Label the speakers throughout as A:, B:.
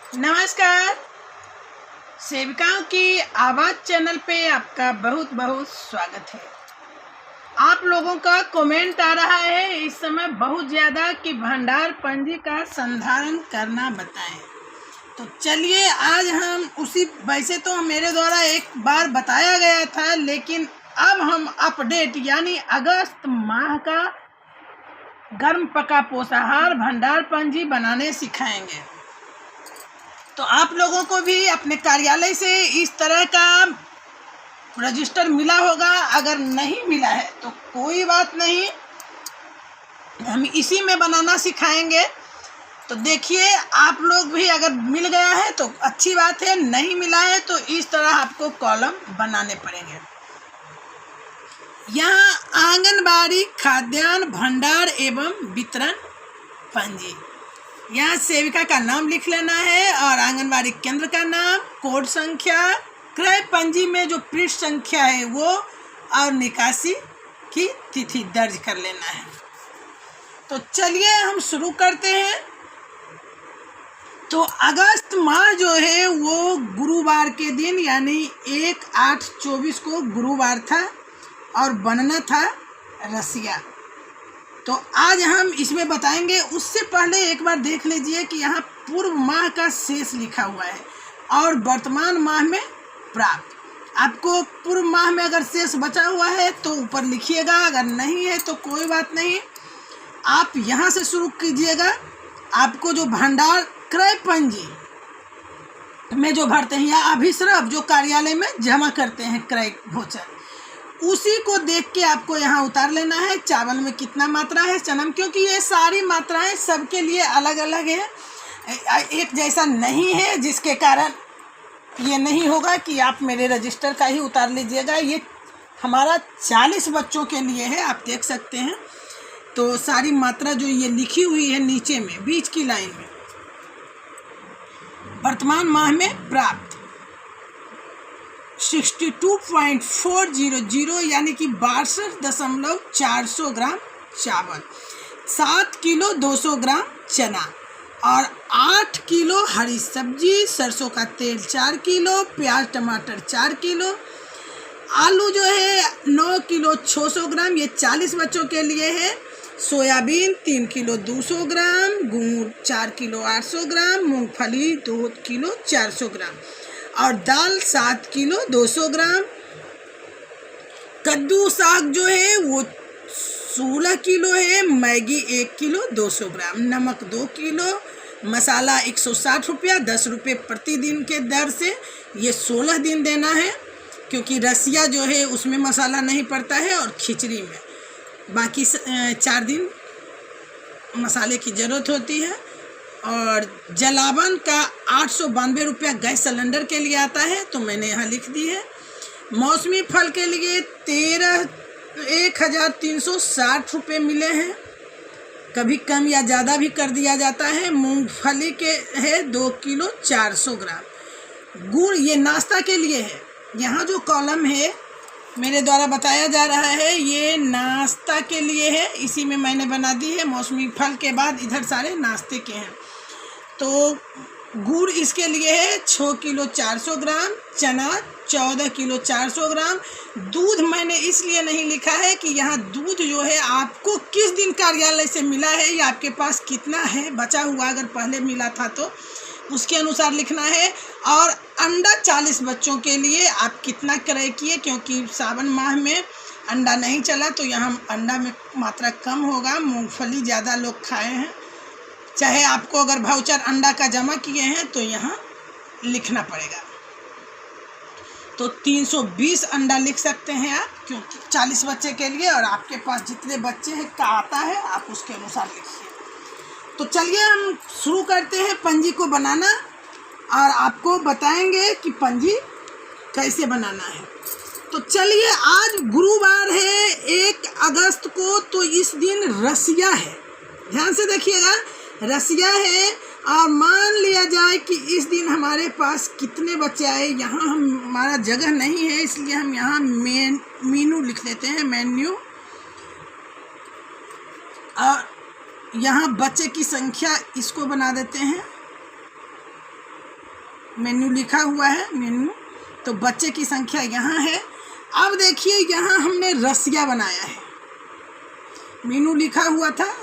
A: नमस्कार। सेविकाओं की आवाज़ चैनल पे आपका बहुत बहुत स्वागत है। आप लोगों का कमेंट आ रहा है इस समय बहुत ज़्यादा कि भंडार पंजी का संधारण करना बताएं। तो चलिए आज हम वैसे तो मेरे द्वारा एक बार बताया गया था, लेकिन अब हम अपडेट यानी अगस्त माह का गर्म पका पोषाहार भंडार पंजी बनाने सिखाएंगे। तो आप लोगों को भी अपने कार्यालय से इस तरह का रजिस्टर मिला होगा। अगर नहीं मिला है तो कोई बात नहीं, हम इसी में बनाना सिखाएंगे। तो देखिए, आप लोग भी अगर मिल गया है तो अच्छी बात है, नहीं मिला है तो इस तरह आपको कॉलम बनाने पड़ेंगे। यहाँ आंगनबाड़ी खाद्यान्न भंडार एवं वितरण पंजी, यहाँ सेविका का नाम लिख लेना है और आंगनबाड़ी केंद्र का नाम, कोड संख्या, क्रय पंजी में जो पृष्ठ संख्या है वो और निकासी की तिथि दर्ज कर लेना है। तो चलिए हम शुरू करते हैं। तो अगस्त माह जो है वो गुरुवार के दिन यानी 1/8/24 को गुरुवार था और बनना था रसिया। तो आज हम इसमें बताएंगे। उससे पहले एक बार देख लीजिए कि यहाँ पूर्व माह का शेष लिखा हुआ है और वर्तमान माह में प्राप्त। आपको पूर्व माह में अगर शेष बचा हुआ है तो ऊपर लिखिएगा, अगर नहीं है तो कोई बात नहीं, आप यहाँ से शुरू कीजिएगा। आपको जो भंडार क्रय पंजी में जो भरते हैं या अभिश्रव जो कार्यालय में जमा करते हैं क्रय भोचर, उसी को देख के आपको यहाँ उतार लेना है। चावल में कितना मात्रा है चनम, क्योंकि ये सारी मात्राएं सबके लिए अलग अलग है, एक जैसा नहीं है, जिसके कारण ये नहीं होगा कि आप मेरे रजिस्टर का ही उतार लीजिएगा। ये हमारा 40 बच्चों के लिए है, आप देख सकते हैं। तो सारी मात्रा जो ये लिखी हुई है नीचे में बीच की लाइन में, वर्तमान माह में प्राप्त 62.400 यानी कि 62.400 ग्राम चावल, 7 किलो 200 ग्राम चना और 8 किलो हरी सब्जी, सरसों का तेल 4 किलो, प्याज टमाटर 4 किलो, आलू जो है 9 किलो 600 ग्राम, ये 40 बच्चों के लिए है, सोयाबीन 3 किलो 200 ग्राम, गुड़ 4 किलो 800 ग्राम, मूंगफली 2 किलो 400 ग्राम और दाल 7 किलो 200 ग्राम। कद्दू साग जो है वो 16 किलो है, मैगी 1 किलो 200 ग्राम, नमक 2 किलो, मसाला 160 रुपया, 10 रुपये प्रतिदिन के दर से। ये 16 दिन देना है, क्योंकि रसिया जो है उसमें मसाला नहीं पड़ता है और खिचड़ी में बाकी 4 दिन मसाले की ज़रूरत होती है। और जलावन का 892 रुपया गैस सिलेंडर के लिए आता है, तो मैंने यहाँ लिख दी है। मौसमी फल के लिए 13,360 रुपये मिले हैं, कभी कम या ज़्यादा भी कर दिया जाता है। मूंगफली के है 2 किलो 400 ग्राम। गुड़ ये नाश्ता के लिए है, यहाँ जो कॉलम है मेरे द्वारा बताया जा रहा है ये नाश्ता के लिए है, इसी में मैंने बना दी है। मौसमी फल के बाद इधर सारे नाश्ते के हैं। तो गुड़ इसके लिए है 6 किलो 400 ग्राम, चना 14 किलो 400 ग्राम। दूध मैंने इसलिए नहीं लिखा है कि यहाँ दूध जो है आपको किस दिन कार्यालय से मिला है या आपके पास कितना है बचा हुआ, अगर पहले मिला था तो उसके अनुसार लिखना है। और अंडा 40 बच्चों के लिए आप कितना क्रय किए, क्योंकि सावन माह में अंडा नहीं चला तो यहाँ अंडा में मात्रा कम होगा। मूंगफली ज़्यादा लोग खाए हैं, चाहे आपको अगर वाउचर अंडा का जमा किए हैं तो यहाँ लिखना पड़ेगा। तो 320 अंडा लिख सकते हैं आप, क्योंकि 40 बच्चे के लिए, और आपके पास जितने बच्चे हैं का आता है आप उसके अनुसार लिखिए। तो चलिए हम शुरू करते हैं पंजी को बनाना और आपको बताएंगे कि पंजी कैसे बनाना है। तो चलिए, आज गुरुवार है 1 अगस्त को, तो इस दिन रसिया है। ध्यान से देखिएगा, रसिया है। और मान लिया जाए कि इस दिन हमारे पास कितने बच्चे आए। यहाँ हमारा जगह नहीं है, इसलिए हम यहाँ मेनू लिख लेते हैं, मेन्यू। और यहाँ बच्चे की संख्या इसको बना देते हैं मेन्यू लिखा हुआ है, मेन्यू। तो बच्चे की संख्या यहाँ है। अब देखिए यहाँ हमने रसिया बनाया है, मेनू लिखा हुआ था,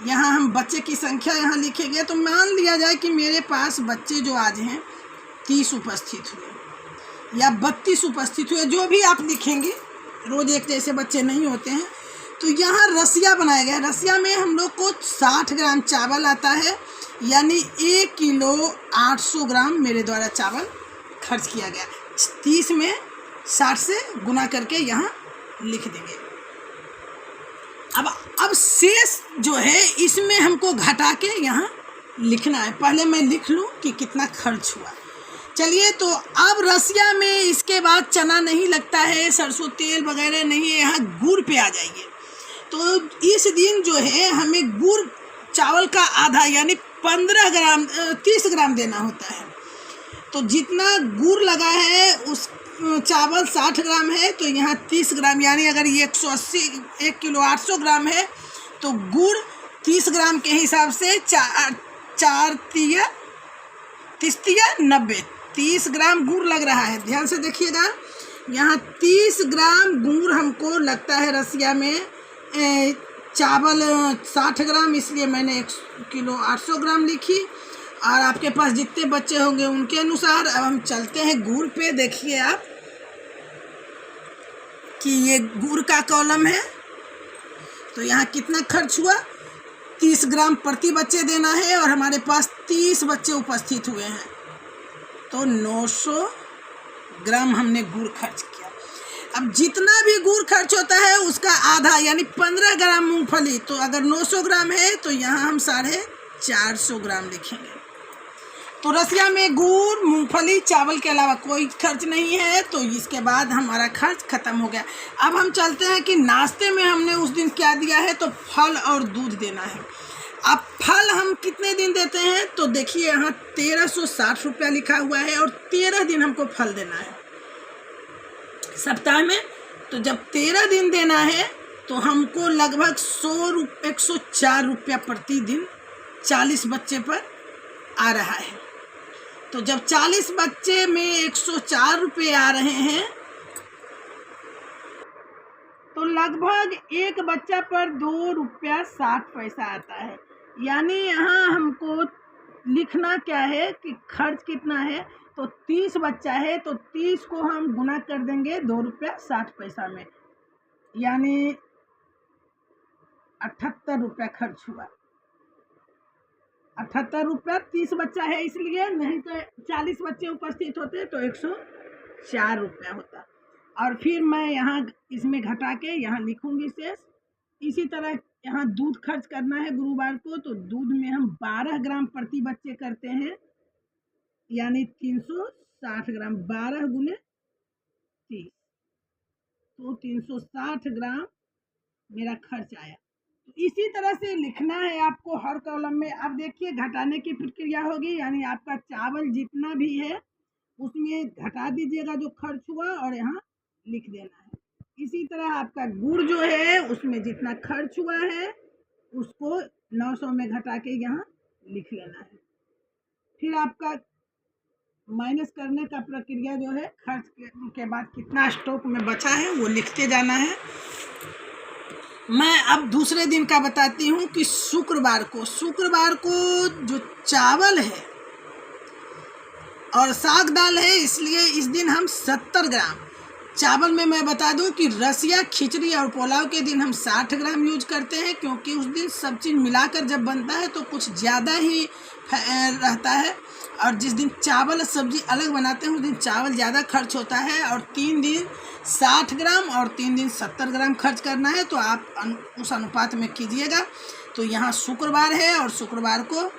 A: यहाँ हम बच्चे की संख्या यहाँ लिखेंगे। तो मान लिया जाए कि मेरे पास बच्चे जो आज हैं 30 उपस्थित हुए या 32 उपस्थित हुए, जो भी आप लिखेंगे, रोज़ एक जैसे बच्चे नहीं होते हैं। तो यहाँ रसिया बनाया गया है। रसिया में हम लोग को 60 ग्राम चावल आता है, यानी 1 किलो 800 ग्राम मेरे द्वारा चावल खर्च किया गया। 30 में 60 से गुना करके यहाँ लिख देंगे। अब शेष जो है इसमें हमको घटा के यहाँ लिखना है। पहले मैं लिख लूँ कि कितना खर्च हुआ। चलिए, तो अब रसिया में इसके बाद चना नहीं लगता है, सरसों तेल वगैरह नहीं है, यहाँ गुड़ पे आ जाइए। तो इस दिन जो है हमें गुड़ चावल का आधा यानी 30 ग्राम देना होता है। तो जितना गुड़ लगा है उस चावल 60 ग्राम है, तो यहाँ 30 ग्राम, यानी अगर ये 180 1 किलो 800 ग्राम है तो गुड़ 30 ग्राम के हिसाब से 4 तिया 90 30 ग्राम गुड़ लग रहा है। ध्यान से देखिएगा, यहाँ 30 ग्राम गुड़ हमको लगता है रसिया में। चावल 60 ग्राम, इसलिए मैंने 1 किलो 800 ग्राम लिखी, और आपके पास जितने बच्चे होंगे उनके अनुसार। अब हम चलते हैं गुड़ पे। देखिए आप कि ये गुड़ का कॉलम है, तो यहाँ कितना खर्च हुआ, 30 ग्राम प्रति बच्चे देना है, और हमारे पास 30 बच्चे उपस्थित हुए हैं, तो 900 ग्राम हमने गुड़ खर्च किया। अब जितना भी गुड़ खर्च होता है उसका आधा यानी 15 ग्राम मूंगफली, तो अगर 900 ग्राम है तो यहाँ हम 450 ग्राम लिखेंगे। तो रसिया में गुड़, मूंगफली, चावल के अलावा कोई खर्च नहीं है। तो इसके बाद हमारा खर्च खत्म हो गया। अब हम चलते हैं कि नाश्ते में हमने उस दिन क्या दिया है, तो फल और दूध देना है। अब फल हम कितने दिन देते हैं, तो देखिए यहाँ 1360 रुपया लिखा हुआ है, और 13 दिन हमको फल देना है सप्ताह में। तो जब 13 दिन देना है तो हमको लगभग 104 रुपया प्रति दिन 40 बच्चे पर आ रहा है। तो जब 40 बच्चे में 104 रुपये आ रहे हैं, तो लगभग एक बच्चा पर 2 रुपया 60 पैसा आता है। यानी यहाँ हमको लिखना क्या है कि खर्च कितना है। तो 30 बच्चा है, तो 30 को हम गुना कर देंगे 2 रुपया 60 पैसा में, यानी 78 रुपया खर्च हुआ। 78 रुपया, 30 बच्चा है इसलिए, नहीं तो 40 बच्चे उपस्थित होते तो 104 रुपया होता। और फिर मैं यहाँ इसमें घटा के यहाँ लिखूंगी शेष। इसी तरह यहाँ दूध खर्च करना है गुरुवार को, तो दूध में हम 12 ग्राम प्रति बच्चे करते हैं, यानी 360 ग्राम, 12 गुने 30, तो 360 ग्राम मेरा खर्च आया। तो इसी तरह से लिखना है आपको हर कॉलम में। अब देखिए घटाने की प्रक्रिया होगी, यानी आपका चावल जितना भी है उसमें घटा दीजिएगा जो खर्च हुआ, और यहाँ लिख देना है। इसी तरह आपका गुड़ जो है उसमें जितना खर्च हुआ है उसको 900 में घटा के यहाँ लिख लेना है। फिर आपका माइनस करने का प्रक्रिया जो है, खर्च के बाद कितना स्टॉक में बचा है वो लिखते जाना है। मैं अब दूसरे दिन का बताती हूँ कि शुक्रवार को जो चावल है और साग दाल है, इसलिए इस दिन हम 70 ग्राम चावल में, मैं बता दूं कि रसिया, खिचड़ी और पुलाव के दिन हम 60 ग्राम यूज करते हैं, क्योंकि उस दिन सब चीज़ मिलाकर जब बनता है तो कुछ ज़्यादा ही रहता है। और जिस दिन चावल सब्जी अलग बनाते हैं उस दिन चावल ज़्यादा खर्च होता है, और 3 दिन 60 ग्राम और 3 दिन 70 ग्राम खर्च करना है। तो आप उस अनुपात में कीजिएगा। तो यहाँ शुक्रवार है, और शुक्रवार को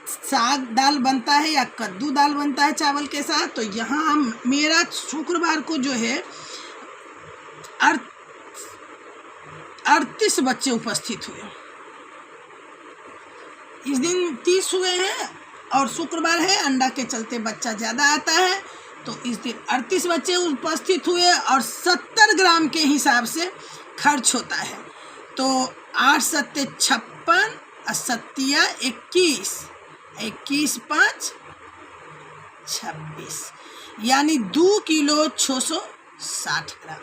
A: साग दाल बनता है या कद्दू दाल बनता है चावल के साथ। तो यहाँ मेरा शुक्रवार को जो है 38 बच्चे उपस्थित हुए। इस दिन 30 हुए हैं, और शुक्रवार है, अंडा के चलते बच्चा ज़्यादा आता है, तो इस दिन 38 बच्चे उपस्थित हुए, और 70 ग्राम के हिसाब से खर्च होता है। तो 8 सत्ते 56, 21 21 5 26, यानी 2 किलो 660 ग्राम।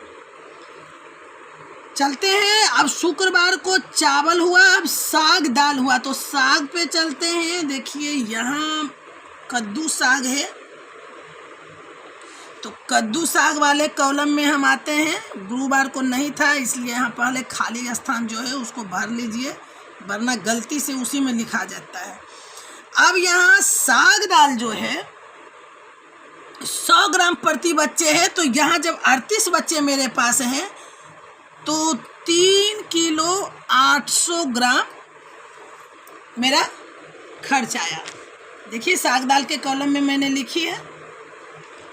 A: चलते हैं अब शुक्रवार को चावल हुआ, अब साग दाल हुआ, तो साग पे चलते हैं। देखिए यहाँ कद्दू साग है, तो कद्दू साग वाले कॉलम में हम आते हैं। गुरुवार को नहीं था इसलिए यहाँ पहले खाली स्थान जो है उसको भर लीजिए, वरना गलती से उसी में लिखा जाता है। अब यहाँ साग दाल जो है 100 ग्राम प्रति बच्चे है, तो यहाँ जब 38 बच्चे मेरे पास हैं तो 3 किलो 800 ग्राम मेरा खर्च आया। देखिए साग दाल के कॉलम में मैंने लिखी है।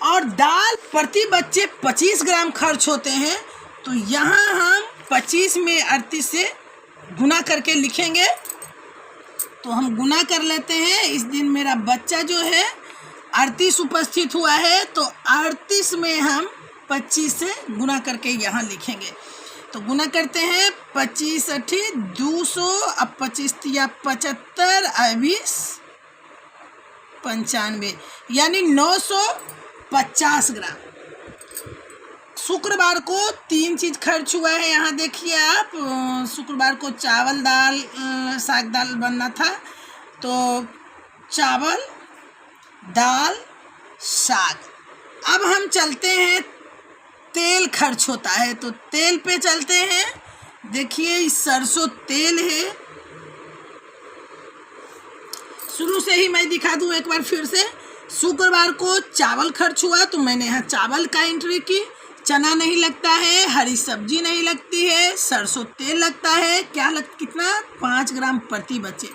A: और दाल प्रति बच्चे 25 ग्राम खर्च होते हैं, तो यहाँ हम 25 में 38 से गुना करके लिखेंगे। तो हम गुना कर लेते हैं। इस दिन मेरा बच्चा जो है 38 उपस्थित हुआ है, तो 38 में हम 25 से गुना करके यहाँ लिखेंगे। तो गुना करते हैं, 25 अठी 200, अब 25 तिया 75, 20 95, यानी 950 ग्राम। शुक्रवार को 3 चीज़ खर्च हुआ है। यहाँ देखिए आप, शुक्रवार को चावल दाल साग दाल बनना था, तो चावल दाल साग। अब हम चलते हैं, तेल खर्च होता है, तो तेल पे चलते हैं। देखिए सरसों तेल है, शुरू से ही मैं दिखा दूं एक बार फिर से। शुक्रवार को चावल खर्च हुआ, तो मैंने यहाँ चावल का एंट्री की। चना नहीं लगता है, हरी सब्जी नहीं लगती है, सरसों तेल लगता है। कितना 5 ग्राम प्रति बच्चे,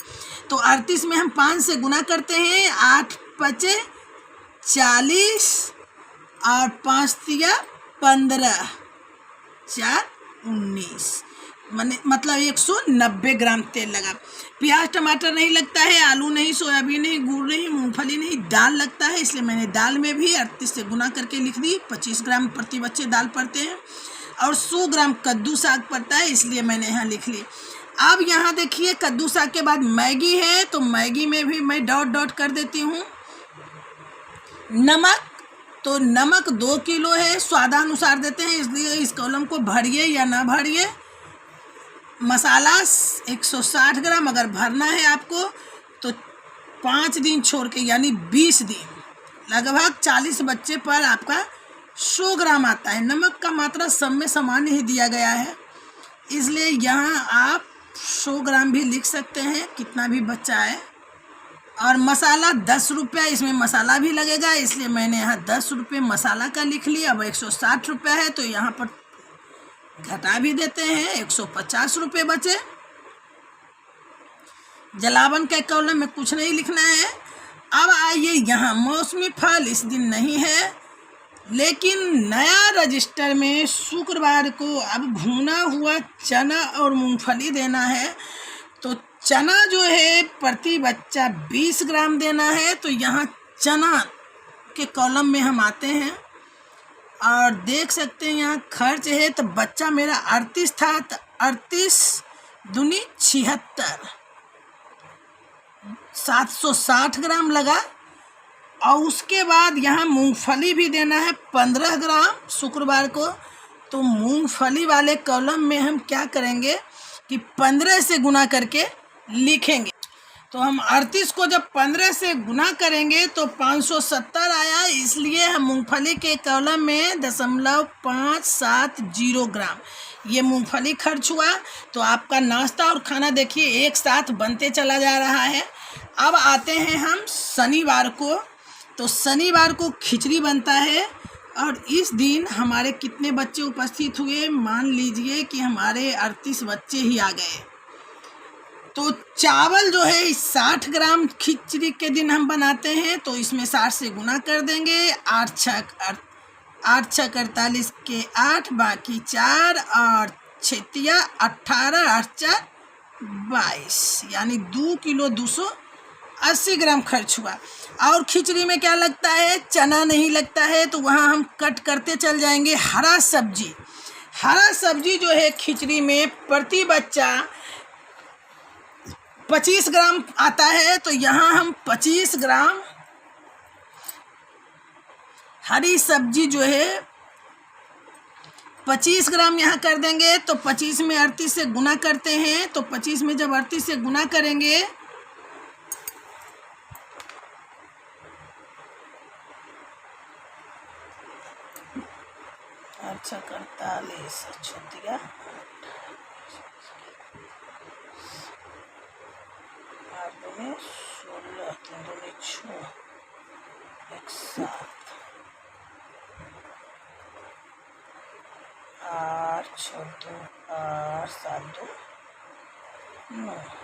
A: तो 38 में हम 5 से गुना करते हैं। 8 पचे 40 और 5 तिया 15, 4 19, मतलब 190 ग्राम तेल लगा। प्याज टमाटर नहीं लगता है, आलू नहीं, सोयाबीन नहीं, गुड़ नहीं, मूंगफली नहीं, दाल लगता है, इसलिए मैंने दाल में भी 38 से गुना करके लिख दी। 25 ग्राम प्रति बच्चे दाल पड़ते हैं, और 100 ग्राम कद्दू साग पड़ता है, इसलिए मैंने यहाँ लिख ली। अब यहाँ देखिए कद्दू साग के बाद मैगी है, तो मैगी में भी मैं डॉट डॉट कर देती हूँ। नमक, तो नमक 2 किलो है, स्वादानुसार देते हैं, इसलिए इस कॉलम को भरिए या ना भरिए। मसाला 160 ग्राम, अगर भरना है आपको तो 5 दिन छोड़ के, यानी 20 दिन, लगभग 40 बच्चे पर आपका 100 ग्राम आता है। नमक का मात्रा सब में समान ही दिया गया है, इसलिए यहाँ आप 100 ग्राम भी लिख सकते हैं, कितना भी बच्चा है। और मसाला 10 रुपया, इसमें मसाला भी लगेगा, इसलिए मैंने यहाँ 10 रुपये मसाला का लिख लिया। अब 160 रुपया है, तो यहाँ पर घटा भी देते हैं, 150 रुपये बचे। जलावन के कॉलम में कुछ नहीं लिखना है। अब आइए यहाँ, मौसमी फल इस दिन नहीं है, लेकिन नया रजिस्टर में शुक्रवार को अब भुना हुआ चना और मूंगफली देना है। तो चना जो है प्रति बच्चा 20 ग्राम देना है, तो यहाँ चना के कॉलम में हम आते हैं और देख सकते हैं यहाँ खर्च है। तो बच्चा मेरा 38 था, तो 38 दूनी 76, 760 ग्राम लगा। और उसके बाद यहाँ मूंगफली भी देना है 15 ग्राम शुक्रवार को। तो मूंगफली वाले कॉलम में हम क्या करेंगे कि 15 से गुना करके लिखेंगे। तो हम 38 को जब 15 से गुना करेंगे तो 570 आया, इसलिए हम मूंगफली के कॉलम में 0.570 ग्राम ये मूंगफली खर्च हुआ। तो आपका नाश्ता और खाना देखिए एक साथ बनते चला जा रहा है। अब आते हैं हम शनिवार को, तो शनिवार को खिचड़ी बनता है। और इस दिन हमारे कितने बच्चे उपस्थित हुए, मान लीजिए कि हमारे 38 बच्चे ही आ गए। तो चावल जो है 60 ग्राम खिचड़ी के दिन हम बनाते हैं, तो इसमें 60 से गुना कर देंगे। 8 छक 48 के 8, बाकी 4 और 6 तिया 18, 8 4 22, यानी 2 किलो 280 ग्राम खर्च हुआ। और खिचड़ी में क्या लगता है, चना नहीं लगता है, तो वहाँ हम कट करते चल जाएंगे। हरा सब्जी, हरा सब्जी जो है खिचड़ी में प्रति बच्चा 25 ग्राम आता है, तो यहाँ हम 25 ग्राम हरी सब्जी जो है 25 ग्राम यहाँ कर देंगे, तो 25 में 38 से गुना करते हैं, तो 25 में जब 38 से गुना करेंगे अच्छा 48 छुटिया 16 एक 8 6 2 8 7 2 9